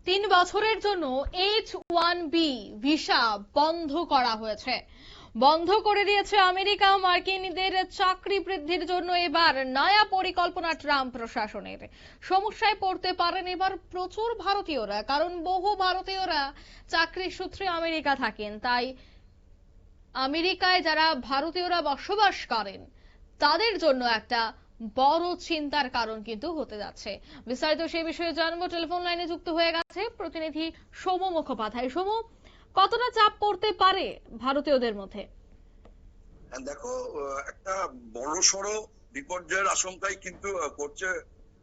3 বছরের জন্য H-1B visa বন্ধ করা হয়েছে। বন্ধ করে দিয়েছে আমেরিকা। মার্কিনদের চাকরি বৃদ্ধির জন্য এবার নয়া পরিকল্পনা ট্রাম্প প্রশাসনের। সমস্যায় পড়তে পারেন এবার প্রচুর ভারতীয়রা, কারণ বহু ভারতীয়রা চাকরির সূত্রে আমেরিকা থাকেন। তাই আমেরিকায় যারা ভারতীয়রা বসবাস করেন তাদের জন্য একটা বড় চিন্তার কারণ কিন্তু হতে যাচ্ছে। বিস্তারিত সেই বিষয়ে জানবো। টেলিফোন লাইনে যুক্ত হয়ে গেছে প্রতিনিধি সৌম্য মুখোপাধ্যায়। সৌম্য, কতটা চাপ পড়তে পারে ভারতীয়দের মধ্যে? দেখো, একটা বড় সড়ো বিপর্যয়ের আশঙ্কাই কিন্তু করছে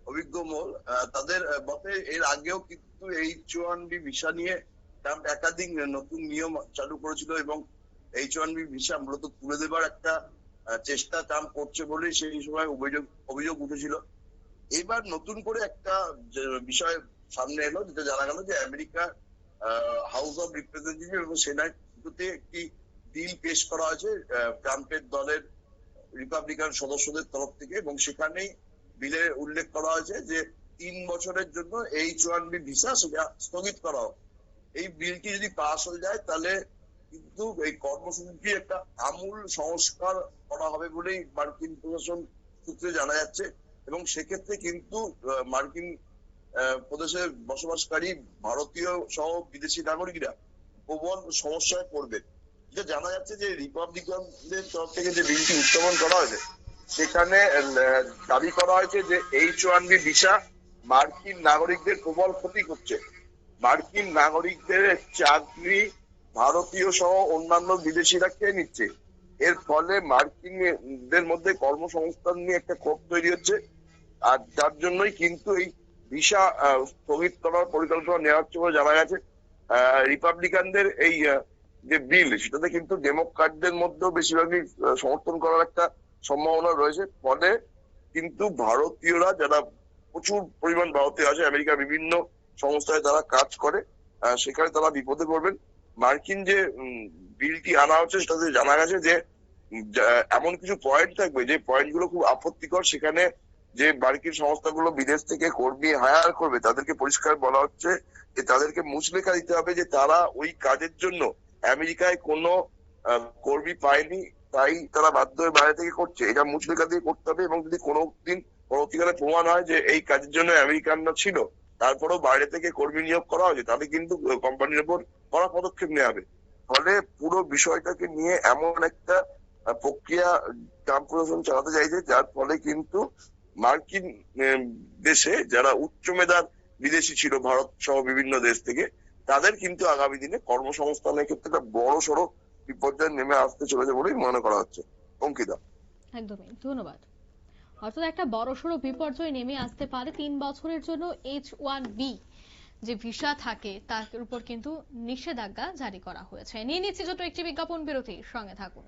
অভিজ্ঞ মহল। তাদের মতে এর আগেও কিন্তু H-1B ভিসা নিয়ে ট্রাম্প একাধিক নতুন নিয়ম চালু করেছিল এবং H-1B ভিসা মূলত তুলে দেবার একটা চেষ্টা ট্রাম্প করছে বলেই সেই সময় অভিযোগ উঠেছিল। এবার নতুন করে একটা বিষয় সামনে এলো, যেটা জানা গেল যে আমেরিকা হাউস অব রিপ্রেজেন্টেটিভ এবং সেনেটে একটি বিল পেশ করা হয়েছে ট্রাম্পের দলের রিপাবলিকান সদস্যদের তরফ থেকে, এবং সেখানেই বিলে উল্লেখ করা হয়েছে যে 3 বছরের জন্য H-1B ভিসা সেটা স্থগিত করা হবে। এই বিলটি যদি পাস হয়ে যায় তাহলে কিন্তু এই কর্মসূচিটি একটা আমূল সংস্কার করা হবে বলেই মার্কিন প্রশাসন সূত্রে জানা যাচ্ছে। এবং সেক্ষেত্রে কিন্তু মার্কিন প্রদেশে বসবাসকারী ভারতীয় সহ বিদেশি নাগরিকরা প্রবল সমস্যায় পড়বে। যেটা জানা যাচ্ছে যে রিপাবলিকানদের তরফ থেকে যে বিলটি উত্থাপন করা হয়েছে সেখানে দাবি করা হয়েছে যে H-1B ভিসা মার্কিন নাগরিকদের প্রবল ক্ষতি করছে। মার্কিন নাগরিকদের চাকরি ভারতীয় সহ অন্যান্য বিদেশিরা খেয়ে নিচ্ছে। এর ফলে মার্কিনদের মধ্যে কর্মসংস্থান নিয়ে একটা ক্ষোভ তৈরি হচ্ছে। আর যার জন্যই কিন্তু এই ভিসা স্থগিত করার পরিকল্পনা নেওয়া হচ্ছে বলে জানা গেছে। রিপাবলিকানদের এই যে বিল সেটাতে কিন্তু ডেমোক্র্যাটদের মধ্যেও বেশিরভাগই সমর্থন করার একটা সম্ভাবনা রয়েছে। ফলে কিন্তু ভারতীয়রা, যারা প্রচুর পরিমাণ ভারতীয় আছে আমেরিকার বিভিন্ন সংস্থায় তারা কাজ করে, সেখানে তারা বিপদে পড়বেন। মার্কিন যে বিলটি আনা হচ্ছে সেটাতে জানা গেছে যে এমন কিছু পয়েন্ট থাকবে যে পয়েন্ট গুলো খুব আপত্তিকর। সেখানে যে মার্কিন সংস্থাগুলো বিদেশ থেকে কর্মী হায়ার করবে তাদেরকে পরিষ্কার বলা হচ্ছে যে তাদেরকে মুচলেখা দিতে হবে যে তারা ওই কাজের জন্য আমেরিকায় কোনো কর্মী পায়নি, তাই তারা বাধ্য হয়ে বাইরে থেকে করছে। এটা মুচলেখা দিয়ে করতে হবে। এবং যদি কোনোদিন পরবর্তীকালে প্রমাণ হয় যে এই কাজের জন্য আমেরিকানরা ছিল, তারপরেও বাইরে থেকে কর্মী নিয়োগ করা হয়েছে, তাহলে কিন্তু কোম্পানির উপর কড়া পদক্ষেপ নেওয়া হবে। ফলে পুরো বিষয়টাকে নিয়ে এমন একটা প্রক্রিয়া ট্রাম্প প্রশাসন চালাতে চাইছে, যার ফলে কিন্তু মার্কিন দেশে যারা উচ্চ মেধার বিদেশি ছিল ভারত সহ বিভিন্ন দেশ থেকে, তাদের কিন্তু আগামী দিনে কর্মসংস্থানের ক্ষেত্রে একটা বড় সড়ো বিপর্যয় নেমে আসতে চলেছে বলেই মনে করা হচ্ছে। অঙ্কিতা, একদমই ধন্যবাদ। অর্থাৎ একটা বড়সড় বিপর্যয় নেমে আসতে পারে। 3 বছরের জন্য H-1B যে ভিসা থাকে তার উপর কিন্তু নিষেধাজ্ঞা জারি করা হয়েছে। নিয়ে নিচ্ছি ছোট একটি বিজ্ঞাপন বিরতি, সঙ্গে থাকুন।